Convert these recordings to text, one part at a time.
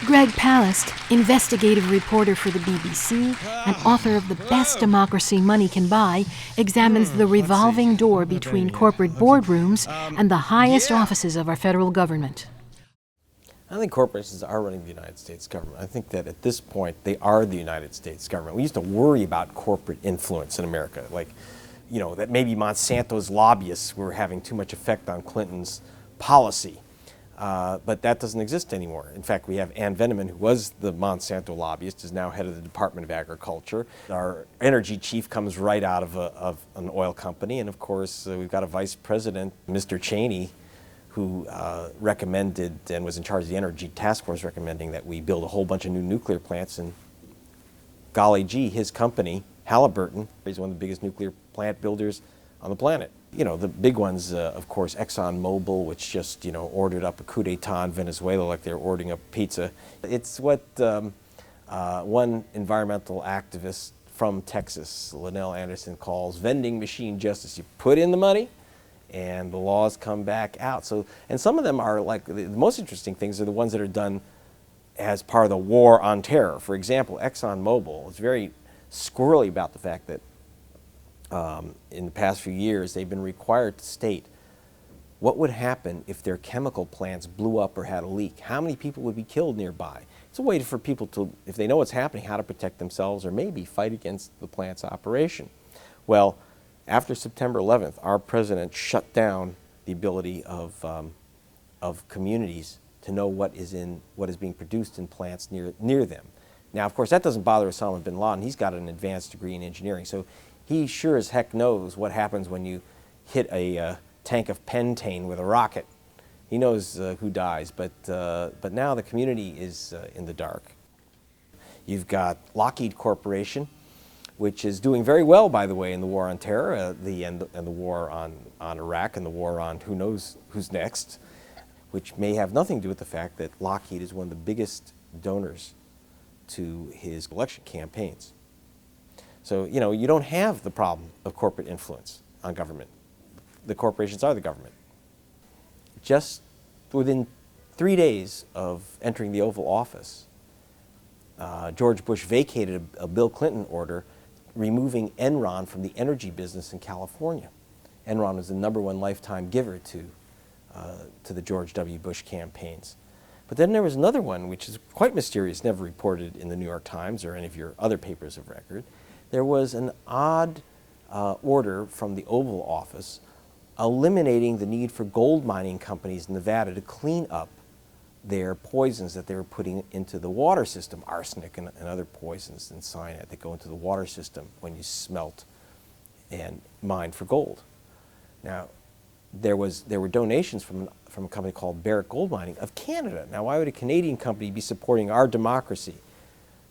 Greg Palast, investigative reporter for the BBC and author of The Best Democracy Money Can Buy, examines the revolving door between corporate boardrooms and the highest offices of our federal government. I think corporations are running the United States government. I think that at this point, they are the United States government. We used to worry about corporate influence in America, like, that maybe Monsanto's lobbyists were having too much effect on Clinton's policy. But that doesn't exist anymore. In fact, we have Ann Veneman, who was the Monsanto lobbyist, is now head of the Department of Agriculture. Our energy chief comes right out of an oil company. And of course, we've got a vice president, Mr. Cheney, who recommended and was in charge of the Energy Task Force, recommending that we build a whole bunch of new nuclear plants. And golly gee, his company, Halliburton, is one of the biggest nuclear plant builders on the planet. The big ones, of course, ExxonMobil, which just, ordered up a coup d'etat in Venezuela like they're ordering up pizza. It's what one environmental activist from Texas, Linnell Anderson, calls vending machine justice. You put in the money, and the laws come back out. And some of them are like, the most interesting things are the ones that are done as part of the war on terror. For example, ExxonMobil is very squirrely about the fact that in the past few years, they've been required to state what would happen if their chemical plants blew up or had a leak. How many people would be killed nearby? It's a way for people to, if they know what's happening, how to protect themselves or maybe fight against the plant's operation. Well, after September 11th, our president shut down the ability of communities to know what is being produced in plants near them. Now, of course, that doesn't bother Osama bin Laden. He's got an advanced degree in engineering, so he sure as heck knows what happens when you hit a tank of pentane with a rocket. He knows who dies, but now the community is in the dark. You've got Lockheed Corporation, which is doing very well, by the way, in the war on terror, and the war on Iraq, and the war on who knows who's next, which may have nothing to do with the fact that Lockheed is one of the biggest donors to his election campaigns. So, you don't have the problem of corporate influence on government. The corporations are the government. Just within 3 days of entering the Oval Office, George Bush vacated a Bill Clinton order removing Enron from the energy business in California. Enron was the #1 lifetime giver to the George W. Bush campaigns. But then there was another one, which is quite mysterious, never reported in the New York Times or any of your other papers of record. There was an odd order from the Oval Office eliminating the need for gold mining companies in Nevada to clean up their poisons that they were putting into the water system, arsenic and other poisons and cyanide that go into the water system when you smelt and mine for gold. Now, there were donations from a company called Barrick Gold Mining of Canada. Now, why would a Canadian company be supporting our democracy?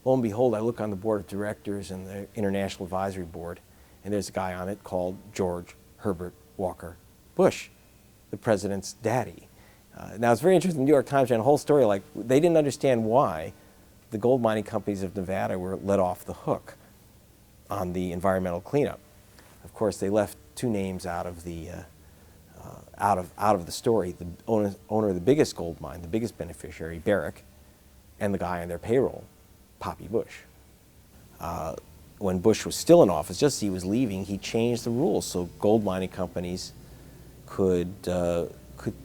Lo and behold, I look on the board of directors and the International Advisory Board, and there's a guy on it called George Herbert Walker Bush, the president's daddy. Now, it's very interesting. The New York Times ran a whole story like they didn't understand why the gold mining companies of Nevada were let off the hook on the environmental cleanup. Of course, they left two names out of the story: the owner of the biggest gold mine, the biggest beneficiary, Barrick, and the guy on their payroll, Poppy Bush. When Bush was still in office, just as he was leaving, he changed the rules so gold mining companies could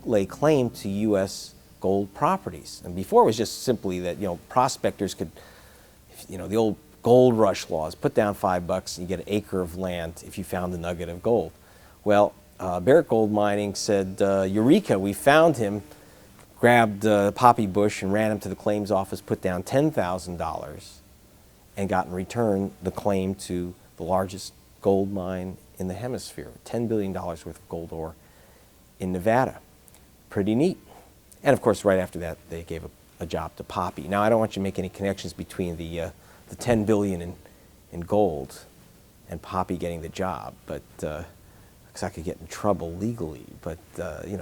lay claim to U.S. gold properties. And before it was just simply that prospectors could, the old gold rush laws, put down $5 and you get an acre of land if you found a nugget of gold. Well, Barrick Gold Mining said, "Eureka, we found him." Grabbed Poppy Bush and ran him to the claims office, put down $10,000, and got in return the claim to the largest gold mine in the hemisphere, $10 billion worth of gold ore in Nevada. Pretty neat. And of course, right after that, they gave a job to Poppy. Now, I don't want you to make any connections between the $10 billion in gold and Poppy getting the job, but because I could get in trouble legally. But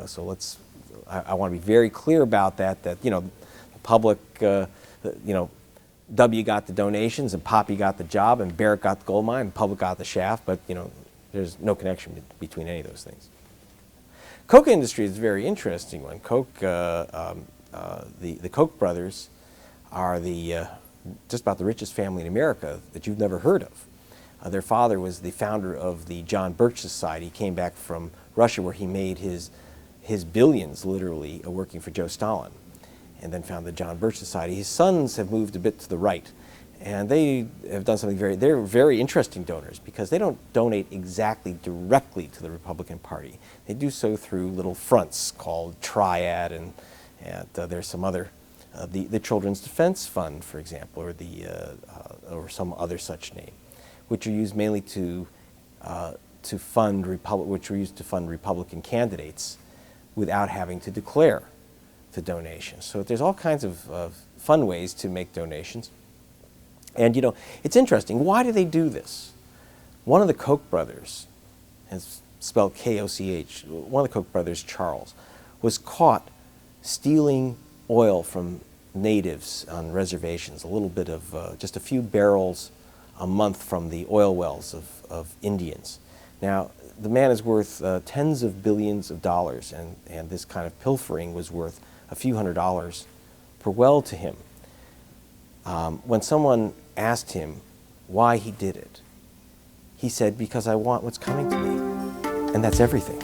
so let's. I want to be very clear about that. That the public, W got the donations and Poppy got the job and Barrick got the gold mine and the public got the shaft. But there's no connection between any of those things. Coke industry is a very interesting one. Coke, the Koch brothers are just about the richest family in America that you've never heard of. Their father was the founder of the John Birch Society. He came back from Russia where he made his billions, literally, working for Joe Stalin, and then founded the John Birch Society. His sons have moved a bit to the right, and they have done something they're very interesting donors because they don't donate exactly directly to the Republican Party. They do so through little fronts called Triad, and there's some other, the Children's Defense Fund, for example, or some other such name, which are used mainly to fund Republican candidates without having to declare the donations. So there's all kinds of fun ways to make donations. And it's interesting. Why do they do this? One of the Koch brothers, it's spelled K-O-C-H, one of the Koch brothers, Charles, was caught stealing oil from natives on reservations, a little bit of, just a few barrels a month from the oil wells of Indians. Now, the man is worth tens of billions of dollars, and this kind of pilfering was worth a few $100s per well to him. When someone asked him why he did it, he said, "Because I want what's coming to me." And that's everything.